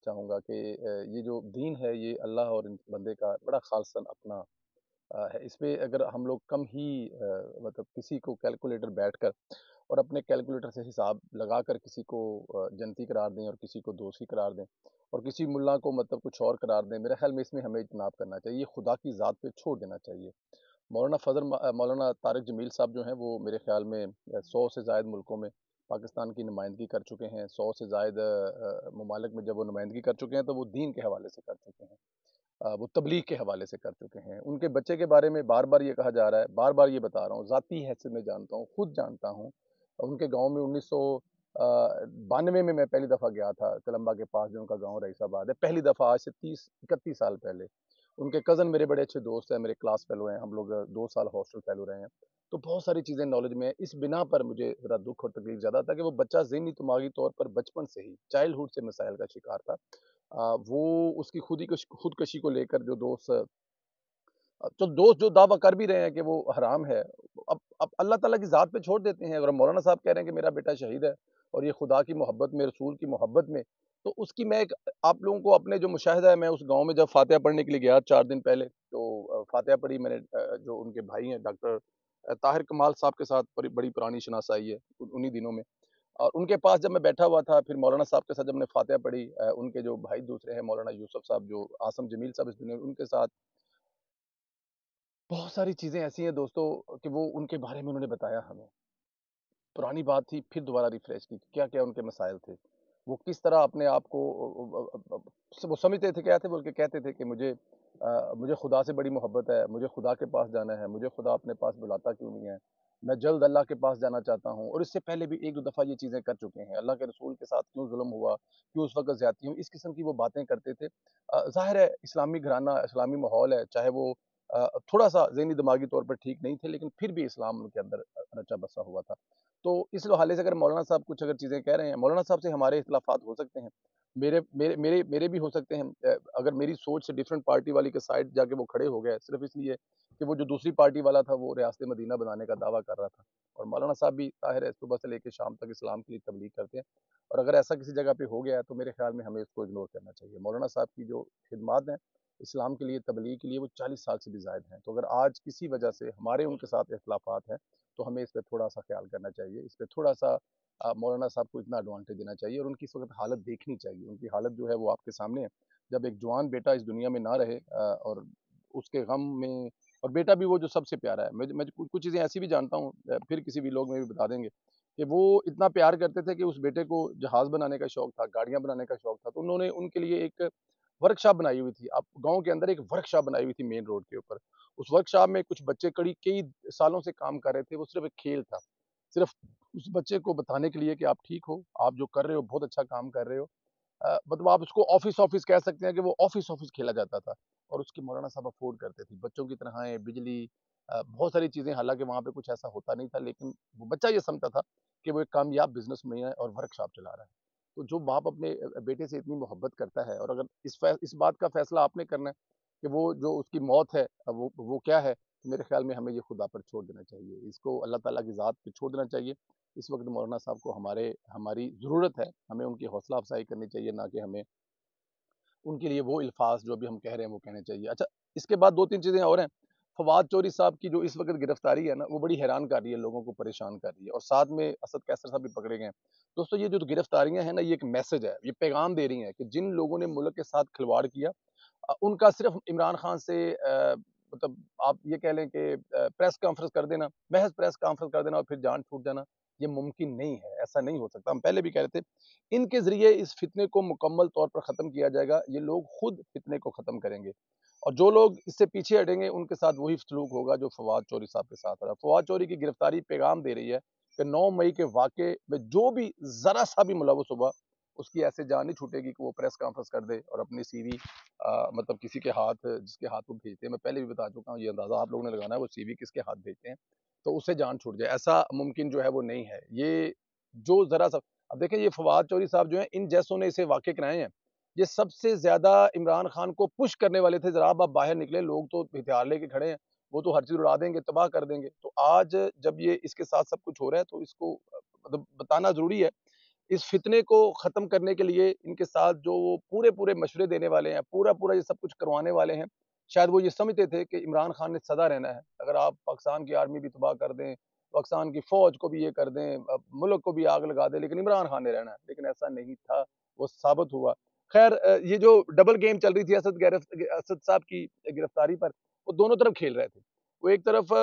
चाहूँगा कि ये जो दीन है ये अल्लाह और इन बंदे का बड़ा ख़ासन अपना है। इसमें अगर हम लोग कम ही मतलब किसी को कैलकुलेटर बैठकर और अपने कैलकुलेटर से हिसाब लगाकर किसी को जन्नती करार दें और किसी को दोषी करार दें और किसी मुल्ला को मतलब कुछ और करार दें, मेरे ख्याल में इसमें हमें इज्तनाब करना चाहिए, खुदा की ज़ात पे छोड़ देना चाहिए। मौलाना तारिक जमील साहब जो हैं वो मेरे ख्याल में 100 से ज़ायद मुल्कों में पाकिस्तान की नुमाइंदगी कर चुके हैं। 100 से ज़ायद ममालिक में जब वो नुमाइंदगी कर चुके हैं तो वो दीन के हवाले से कर चुके हैं। वो तबलीग के हवाले से कर चुके हैं। उनके बच्चे के बारे में बार-बार ये कहा जा रहा है, बार-बार ये बता रहा हूँ, ज़ाती हैसियत में जानता हूँ, खुद जानता हूँ। उनके गाँव में 1992 में मैं पहली दफ़ा गया था, कोलंबा के पास जो उनका गाँव रईसाबाद है, पहली दफ़ा आज से 30-31 साल पहले। उनके कज़न मेरे बड़े अच्छे दोस्त हैं, मेरे क्लास फ़ेलो हैं, हम लोग 2 साल हॉस्टल फ़ेलो रहे हैं। तो बहुत सारी चीज़ें नॉलेज में हैं, इस बिना पर मुझे ज़रा दुःख और तकलीफ़ ज़्यादा था कि वो बच्चा ज़हनी दिमागी तौर पर बचपन से ही चाइल्डहुड से मसाइल का शिकार था। वो उसकी खुदकशी को लेकर जो दोस्त तो दोस्त जो दावा कर भी रहे हैं कि वो हराम है, अब अल्लाह ताला की ज़ात पे छोड़ देते हैं। अगर मौलाना साहब कह रहे हैं कि मेरा बेटा शहीद है और ये खुदा की मोहब्बत में, रसूल की मोहब्बत में, तो उसकी मैं एक आप लोगों को अपने जो मुशाहिदा है, मैं उस गाँव में जब फातिहा पढ़ने के लिए गया 4 दिन पहले, तो फातिहा पढ़ी मैंने जो उनके भाई हैं डॉक्टर ताहिर कमाल साहब के साथ बड़ी पुरानी शनासाई है, उन्हीं दिनों में। और उनके पास जब मैं बैठा हुआ था, फिर मौलाना साहब के साथ जब मैंने फातिहा पढ़ी उनके जो भाई दूसरे हैं मौलाना यूसुफ साहब जो आसम जमील साहब इस दुनिया में उनके साथ बहुत सारी चीज़ें ऐसी हैं दोस्तों कि वो उनके बारे में उन्होंने बताया हमें। पुरानी बात थी फिर दोबारा रिफ्रेश की, क्या-क्या उनके मसाइल थे। वो किस तरह अपने आप को वो समझते थे क्या थे बोल के कहते थे कि मुझे खुदा से बड़ी मोहब्बत है, मुझे खुदा के पास जाना है, मुझे खुदा अपने पास बुलाता क्यों नहीं है? मैं जल्द अल्लाह के पास जाना चाहता हूँ और इससे पहले भी 1-2 दफ़ा ये चीज़ें कर चुके हैं। अल्लाह के रसूल के साथ क्यों ज़ुल्म हुआ, क्यों उस वक़्त ज़्यादती हुई, इस किस्म की वो बातें करते थे। ज़ाहिर है इस्लामी घराना, इस्लामी माहौल है, चाहे वो थोड़ा-सा ज़हनी दिमागी तौर पर ठीक नहीं थे, लेकिन फिर भी इस्लाम उनके अंदर रचा बसा हुआ था। तो इस हवाले से अगर मौलाना साहब कुछ अगर चीज़ें कह रहे हैं, मौलाना साहब से हमारे इख्तिलाफ़ात हो सकते हैं। मेरे भी हो सकते हैं अगर मेरी सोच से डिफरेंट पार्टी वाली के साइड जाके वो खड़े हो गए, सिर्फ़ इसलिए कि वो जो दूसरी पार्टी वाला था, वो रियासत मदीना बनाने का दावा कर रहा था। और मौलाना साहब भी ज़ाहिर है सुबह से लेके शाम तक इस्लाम के लिए तबलीग करते हैं। और अगर ऐसा किसी जगह पे हो गया है, तो मेरे ख़्याल में हमें इसको इग्नोर करना चाहिए। मौलाना साहब की जो खिदमात हैं, इस्लाम के लिए, तबलीग के लिए, वो 40 साल से भी ज़ायद हैं। तो अगर आज किसी वजह से हमारे उनके साथ इख्तिलाफ़ात हैं, तो हमें इस पे थोड़ा-सा ख़्याल करना चाहिए। इस पे थोड़ा-सा मौलाना साहब को इतना एडवांटेज देना चाहिए और उनकी इस वक़्त हालत देखनी चाहिए। उनकी हालत जो है वो आपके सामने है। जब एक जवान बेटा इस दुनिया में ना रहे और उसके गम में और बेटा भी वो जो सबसे प्यारा है। मैं कुछ चीज़ें ऐसी भी जानता हूँ फिर किसी भी लोग में भी बता देंगे कि वो इतना प्यार करते थे कि उस बेटे को जहाज़ बनाने का शौक था, गाड़ियाँ बनाने का शौक था। तो उन्होंने उनके लिए एक वर्कशॉप बनाई हुई थी। आप गाँव के अंदर एक वर्कशॉप बनाई हुई थी मेन रोड के ऊपर। उस वर्कशॉप में कुछ बच्चे कई सालों से काम कर रहे थे। वो सिर्फ़ एक खेल था। सिर्फ़ उस बच्चे को बताने के लिए कि आप ठीक हो, आप जो कर रहे हो बहुत अच्छा काम कर रहे हो। मतलब आप उसको ऑफ़िस-ऑफ़िस कह सकते हैं कि वो ऑफ़िस-ऑफ़िस खेला जाता था और उसकी मौलाना साहब अफ़ोर्ड करते थे। बच्चों की तनख़्वाहें, बिजली बहुत सारी चीज़ें हालाँकि वहाँ पे कुछ ऐसा होता नहीं था लेकिन वो बच्चा ये समझता था कि वो एक कामयाब बिज़नेसमैन है और वर्कशॉप चला रहा है। तो जो बाप अपने बेटे से इतनी मोहब्बत करता है और अगर इस बात का फ़ैसला आपने करना है कि वो जो उसकी मौत है वो क्या है? तो मेरे ख़्याल में हमें ये खुदा पर छोड़ देना चाहिए। इसको अल्लाह ताला की ज़ात पे छोड़ देना चाहिए। इस वक़्त मौलाना साहब को हमारी ज़रूरत है, हमें उनकी हौसला अफ़ज़ाई करनी चाहिए, ना कि हमें उनके लिए वो अल्फ़ाज़ जो अभी हम कह रहे हैं, वो कहने चाहिए। अच्छा, इसके बाद 2-3 चीज़ें और हैं। फवाद चौधरी साहब की जो इस वक़्त गिरफ़्तारी है ना, वो बड़ी हैरान कर रही है, लोगों को परेशान कर रही है और साथ में असद कैसर साहब भी पकड़े गए हैं। दोस्तों, ये जो गिरफ़्तारियाँ हैं ना, ये एक मैसेज है, ये पैगाम दे रही हैं कि जिन लोगों ने मुल्क के साथ खिलवाड़ किया उनका सिर्फ़ इमरान खान से मतलब आप ये कह लें कि प्रेस कॉन्फ्रेंस कर देना, महज़ प्रेस कॉन्फ्रेंस कर देना और फिर जान छूट जाना, ये मुमकिन नहीं है, ऐसा नहीं हो सकता। हम पहले भी कह रहे थे, इनके ज़रिए इस फ़ितने को मुकम्मल तौर पर ख़त्म किया जाएगा, ये लोग खुद फ़ितने को ख़त्म करेंगे और जो लोग इससे पीछे हटेंगे, उनके साथ वही सलूक होगा जो फवाद चौधरी साहब के साथ हो रहा है। फवाद चौधरी की गिरफ़्तारी पैगाम दे रही है कि 9 मई के वाक़ये में जो भी ज़रा-सा भी मुलव्वस होगा, उसकी ऐसे जान नहीं छूटेगी कि वो प्रेस कॉन्फ्रेंस कर दे और अपनी सीवी मतलब किसी के हाथ जिसके हाथ वो भेजते हैं, मैं पहले भी बता चुका हूँ, ये अंदाज़ा आप लोगों ने लगाना है, वो सीवी किसके हाथ भेजते हैं, तो उससे जान छूट जाए। ऐसा मुमकिन जो है वो नहीं है। ये जो ज़रा-सा अब देखें ये फवाद चौधरी साहब जो हैं, इन जैसों ने इसे वाक़ये कराए हैं। ये सबसे ज़्यादा इमरान खान को पुश करने वाले थे, ज़रा अब आप बाहर निकले, लोग तो हथियार लेके खड़े हैं, वो तो हर चीज़ उड़ा देंगे, तबाह कर देंगे। तो आज जब ये इसके साथ सब कुछ हो रहा है, तो इसको मतलब बताना ज़रूरी है। इस फितने को ख़त्म करने के लिए इनके साथ जो वो पूरे-पूरे मशवरे देने वाले हैं, पूरा-पूरा ये सब कुछ करवाने वाले हैं, शायद वो ये समझते थे कि इमरान खान ने सदा रहना है। अगर आप पाकिस्तान की आर्मी भी तबाह कर दें, पाकिस्तान की फ़ौज को भी ये कर दें, मुल्क को भी आग लगा दें, लेकिन इमरान खान ने रहना है। लेकिन ऐसा नहीं था, वो साबित हुआ। ख़ैर ये जो डबल गेम चल रही थी असद साहब की गिरफ्तारी पर, वो दोनों तरफ खेल रहे थे। वो एक तरफ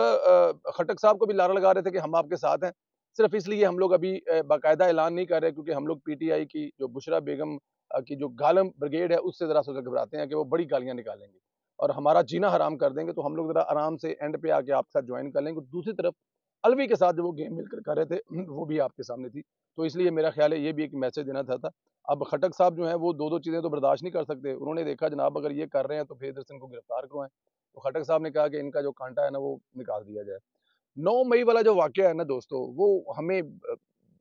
खट्टक साहब को भी नारा लगा रहे थे कि हम आपके साथ हैं। सिर्फ इसलिए हम लोग अभी बाकायदा ऐलान नहीं कर रहे क्योंकि हम लोग पीटीआई की जो बुशरा बेगम की जो गालम ब्रिगेड है उससे ज़रा सा घबराते हैं कि वो बड़ी गालियाँ निकालेंगे और हमारा जीना हराम कर देंगे, तो हम लोग ज़रा आराम से एंड पे आके आपके साथ जॉइन कर लेंगे। दूसरी तरफ अलवी के साथ जो वो गेम मिलकर कर रहे थे वो भी आपके सामने थी। तो इसलिए मेरा ख्याल है ये भी एक मैसेज देना था। अब खट्टक साहब जो हैं वो 2-2 चीज़ें तो बर्दाश्त नहीं कर सकते। उन्होंने देखा जनाब अगर ये कर रहे हैं तो फिर इधर से इनको गिरफ्तार करवाएँ। तो खट्टक साहब ने कहा कि इनका जो कांटा है ना वो निकाल दिया जाए। 9 मई वाला जो वाक़या है ना दोस्तों, वो हमें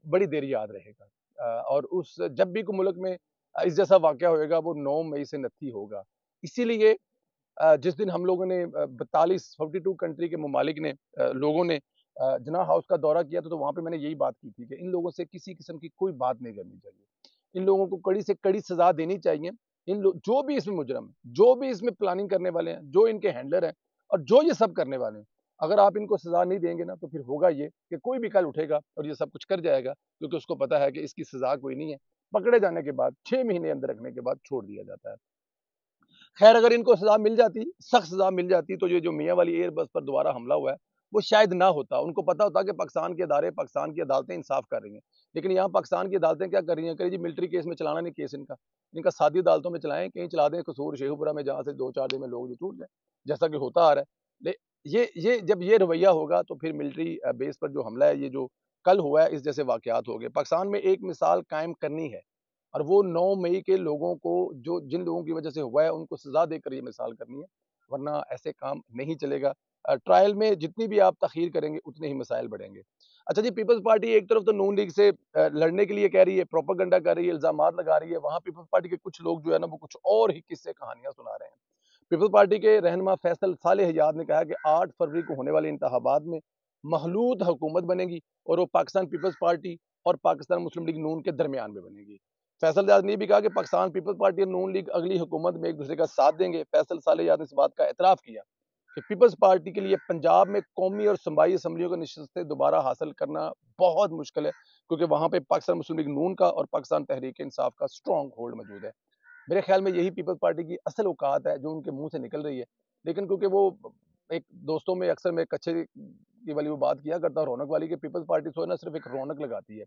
बड़ी देर याद रहेगा। और उस जब भी कोई मुल्क में इस जैसा वाक़या होएगा वो 9 मई से नत्थी होगा। इसीलिए जिस दिन हम लोगों ने 42 कंट्री के ममालिक ने लोगों ने जिन्ना हाउस का दौरा किया था, तो वहाँ पे मैंने यही बात की थी कि इन लोगों से किसी किस्म की कोई बात नहीं करनी चाहिए। इन लोगों को कड़ी से कड़ी सज़ा देनी चाहिए। जो भी इसमें मुजरिम है, जो भी इसमें प्लानिंग करने वाले हैं, जो इनके हैंडलर हैं और जो ये सब करने वाले हैं, अगर आप इनको सज़ा नहीं देंगे ना, तो फिर होगा ये कि कोई भी कल उठेगा और ये सब कुछ कर जाएगा, क्योंकि उसको पता है कि इसकी सज़ा कोई नहीं है। पकड़े जाने के बाद 6 महीने अंदर रखने के बाद छोड़ दिया जाता है। खैर अगर इनको सज़ा मिल जाती, सख्त सज़ा मिल जाती, तो ये जो मियाँ वाली एयरबस पर दोबारा हमला हुआ है, वो शायद ना होता। उनको पता होता कि पाकिस्तान के अदारे, पाकिस्तान की अदालतें इंसाफ़ कर रही हैं। लेकिन यहाँ पाकिस्तान की अदालतें क्या कर रही हैं? कह रही जी मिलिट्री केस में चलाना नहीं केस इनका। इनका सादी अदालतों में चलाएँ, कहीं चला दें कसूर शेखुपुरा में जहाँ से 2-4 दिन में लोग ये छूट जाएँ, जैसा कि होता आ रहा है। ले ये जब ये रवैया होगा तो फिर मिलिट्री बेस पर जो हमला है, ये जो कल हुआ है, इस जैसे वाक़यात हो गए। पाकिस्तान में एक मिसाल कायम करनी है। और वो 9 मई के लोगों को जो जिन लोगों की वजह से हुआ है उनको सज़ा देकर ये मिसाल करनी है, वरना ऐसे काम नहीं चलेगा। ट्रायल में जितनी भी आप तख़ीर करेंगे उतने ही मसाइल बढ़ेंगे। अच्छा जी, पीपल्स पार्टी एक तरफ तो नून लीग से लड़ने के लिए कह रही है, प्रोपेगेंडा कर रही है, इल्ज़ामात लगा रही है, वहाँ पीपल्स पार्टी के कुछ लोग जो है ना वो कुछ और ही किस्से कहानियाँ सुना रहे हैं। पीपल्स पार्टी के रहनुमा फैसल सालेह हयात ने कहा कि 8 फरवरी को होने वाले इंतखाबात में महलूत हुकूमत बनेगी और वो पाकिस्तान पीपल्स पार्टी और पाकिस्तान मुस्लिम लीग नून के दरमियान में बनेगी। फैसल याद ने ये भी कहा कि पाकिस्तान पीपल्स पार्टी और नून लीग अगली हुकूमत में एक दूसरे का साथ देंगे। फैसल सालेह याद ने इस बात का एतराफ़ किया कि पीपल्स पार्टी के लिए पंजाब में कौमी और सूबाई असम्बलियों की नशिस्तें दोबारा हासिल करना बहुत मुश्किल है, क्योंकि वहाँ पे पाकिस्तान मुस्लिम लीग नून का और पाकिस्तान तहरीक इंसाफ का स्ट्रॉन्ग होल्ड मौजूद है। मेरे ख्याल में यही पीपल्स पार्टी की असल औकात है जो उनके मुँह से निकल रही है। लेकिन क्योंकि वो एक दोस्तों में अक्सर मैं कच्चे की वाली वो बात किया करता हूँ रौनक वाली, कि पीपल्स पार्टी जो है ना सिर्फ़ एक रौनक लगाती है।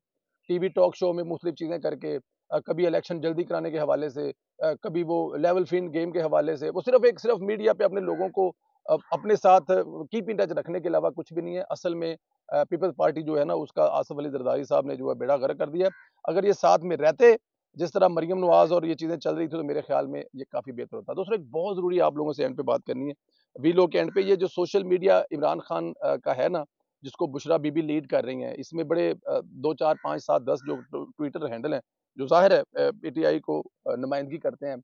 टीवी टॉक शो में मुख्तलिफ चीज़ें करके कभी इलेक्शन जल्दी कराने के हवाले से कभी वो लेवल फ़ील्ड गेम के हवाले से, वो सिर्फ़ मीडिया पे अपने लोगों को अपने साथ कीप इन टच रखने के अलावा कुछ भी नहीं है। असल में पीपल्स पार्टी जो है ना उसका आसिफ अली ज़रदारी साहब ने जो है बेड़ा गर्क कर दिया। अगर ये साथ में रहते, जिस तरह मरियम नवाज़ और ये चीज़ें चल रही थी, तो मेरे ख्याल में ये काफ़ी बेहतर होता। दूसरा एक बहुत ज़रूरी आप लोगों से एंड पे बात करनी है। वीलॉग के एंड पे ये जो सोशल मीडिया इमरान खान का है ना, जिसको बुशरा बीबी लीड कर रही हैं, इसमें बड़े 2, 4, 5, 7, 10 जो ट्विटर हैंडल हैं, जो ज़ाहिर है पीटीआई को नुमाइंदगी करते हैं।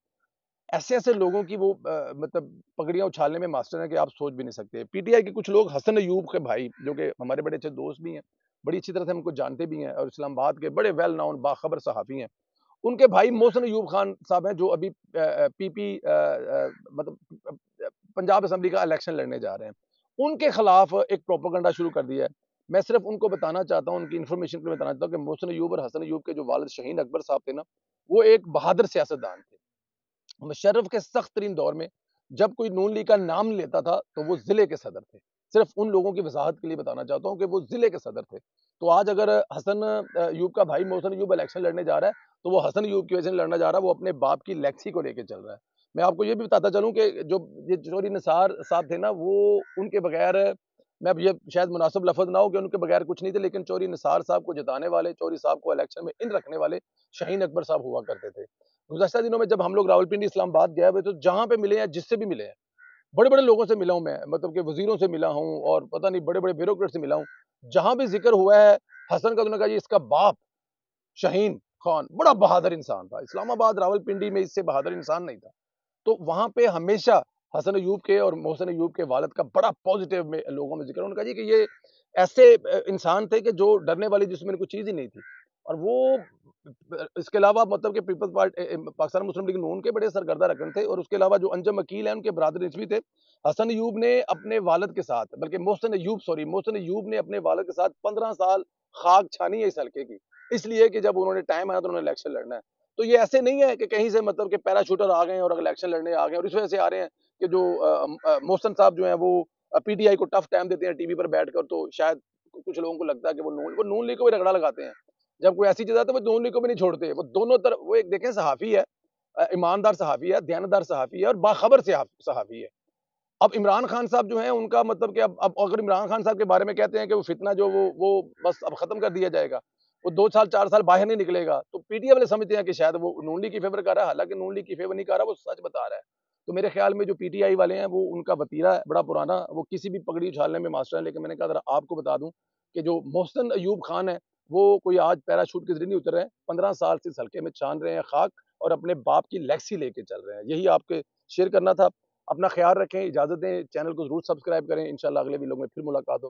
ऐसे-ऐसे लोगों की वो मतलब पगड़ियाँ उछालने में मास्टर हैं कि आप सोच भी नहीं सकते। पीटीआई के कुछ लोग हसन अय्यूब के भाई, जो कि हमारे बड़े अच्छे दोस्त भी हैं, बड़ी अच्छी तरह से हम उनको जानते भी हैं और इस्लामाबाद के बड़े वेल नोन बाखबर सहाफ़ी हैं। उनके भाई मोहसिन अय्यूब खान साहब हैं जो अभी पीपी मतलब पंजाब असेंबली का इलेक्शन लड़ने जा रहे हैं। उनके खिलाफ एक प्रोपेगेंडा शुरू कर दिया है। मैं सिर्फ़ उनको बताना चाहता हूँ, उनकी इन्फॉर्मेशन के लिए बताना चाहता हूँ कि मोहसिन अय्यूब और हसन अय्यूब के जो वालिद शहीन अकबर साहब थे ना, वो एक बहादुर सियासतदान थे। मुशर्रफ के सख्त तरीन दौर में जब कोई नून लीग का नाम लेता था तो वो ज़िले के सदर थे। सिर्फ़ उन लोगों की वज़ाहत के लिए बताना चाहता हूँ कि वो ज़िले के सदर थे। तो आज अगर हसन अय्यूब का भाई मोहसिन अय्यूब इलेक्शन लड़ने जा रहा है, तो वो हसन अय्यूब की वजह से लड़ना जा रहा है, वो अपने बाप की लेगसी को लेके चल रहा है। मैं आपको ये भी बताता चलूँ कि जो ये चौधरी निसार साहब थे ना, वो उनके बगैर, मैं अब ये शायद मुनासिब लफ़्ज़ ना हो कि उनके बगैर कुछ नहीं थे, लेकिन चौधरी निसार साहब को जिताने वाले, चौधरी साहब को इलेक्शन में इन रखने वाले शाहीन अकबर साहब हुआ करते थे। गुज़श्ता दिनों में जब हम लोग रावलपिंडी, इस्लामाबाद गए हुए, तो जहाँ पे मिले हैं, जिससे भी मिले हैं, बड़े-बड़े लोगों से मिला हूँ मैं, मतलब कि वज़ीरों से मिला हूँ और पता नहीं बड़े-बड़े ब्यूरोक्रेट से मिला हूँ। जहाँ भी ज़िक्र हुआ है हसन का, तो उन्होंने कहा जी इसका बाप शाहीन खान बड़ा बहादुर इंसान था। इस्लामाबाद, रावलपिंडी में इससे बहादुर इंसान नहीं था। तो वहाँ पे हमेशा हसन अय्यूब के और मोहसिन अय्यूब के वालिद का बड़ा पॉज़िटिव में लोगों में ज़िक्र है। उन्होंने कहा जी कि ये ऐसे इंसान थे कि जो डरने वाली जिस्म में कोई चीज़ ही नहीं थी। और वो इसके अलावा मतलब कि पीपल्स पाकिस्तान मुस्लिम लीग नून के बड़े सरगर्दा रकन थे और उसके अलावा जो अंजम वकील हैं उनके बरादर रिजवी थे। हसन अयूब ने अपने वालिद के साथ, बल्कि मोहसिन अयूब ने अपने वालिद के साथ 15 साल खाक छानी है इस हल्के की। इसलिए कि जब उन्होंने टाइम आया तो उन्होंने इलेक्शन लड़ना है। तो ये ऐसे नहीं है कि कहीं से मतलब कि पैराशूटर आ गए और इलेक्शन लड़ने आ गए और इस वजह से आ रहे हैं कि जो मोहसिन साहब जो हैं वो पीटीआई को टफ टाइम देते हैं टीवी पर बैठकर, तो शायद कुछ लोगों को लगता है कि वो नून लीग को भी रगड़ा लगाते हैं। जब कोई ऐसी चीज़ आती है, वो नून लीग को भी नहीं छोड़ते। वो दोनों तरफ, वो एक देखें सहाफ़ी है, ईमानदार सहाफ़ी है, दयानतदार सहाफ़ी है और बाखबर सहाफ़ी है। अब इमरान खान साहब जो हैं उनका मतलब कि अब अगर इमरान खान साहब के बारे में कहते हैं कि वो फितना जो वो बस अब खत्म कर दिया जाएगा, वो 2 साल 4 साल बाहर नहीं निकलेगा, तो पीटीआई वाले समझते हैं कि शायद वो नून लीग की फ़ेवर कर रहा है, हालाँकि नून लीग की फ़ेवर नहीं कर रहा, वो सच बता रहा है। तो मेरे ख़्याल में जो पीटीआई वाले हैं वो उनका वतीरा है बड़ा पुराना, वो किसी भी पगड़ी उछालने में मास्टर हैं। लेकिन मैंने कहा ज़रा आपको बता दूँ कि जो मोहसिन अयूब खान है, वो कोई आज पैराशूट के ज़रिए नहीं उतर रहे हैं, 15 साल से इस हल्के में छान रहे हैं खाक और अपने बाप की लेगेसी लेके चल रहे हैं। यही आपके शेयर करना था। अपना ख़्याल रखें, इजाज़त दें, चैनल को ज़रूर सब्सक्राइब करें। इंशाअल्लाह अगले वीडियो में फिर मुलाकात हो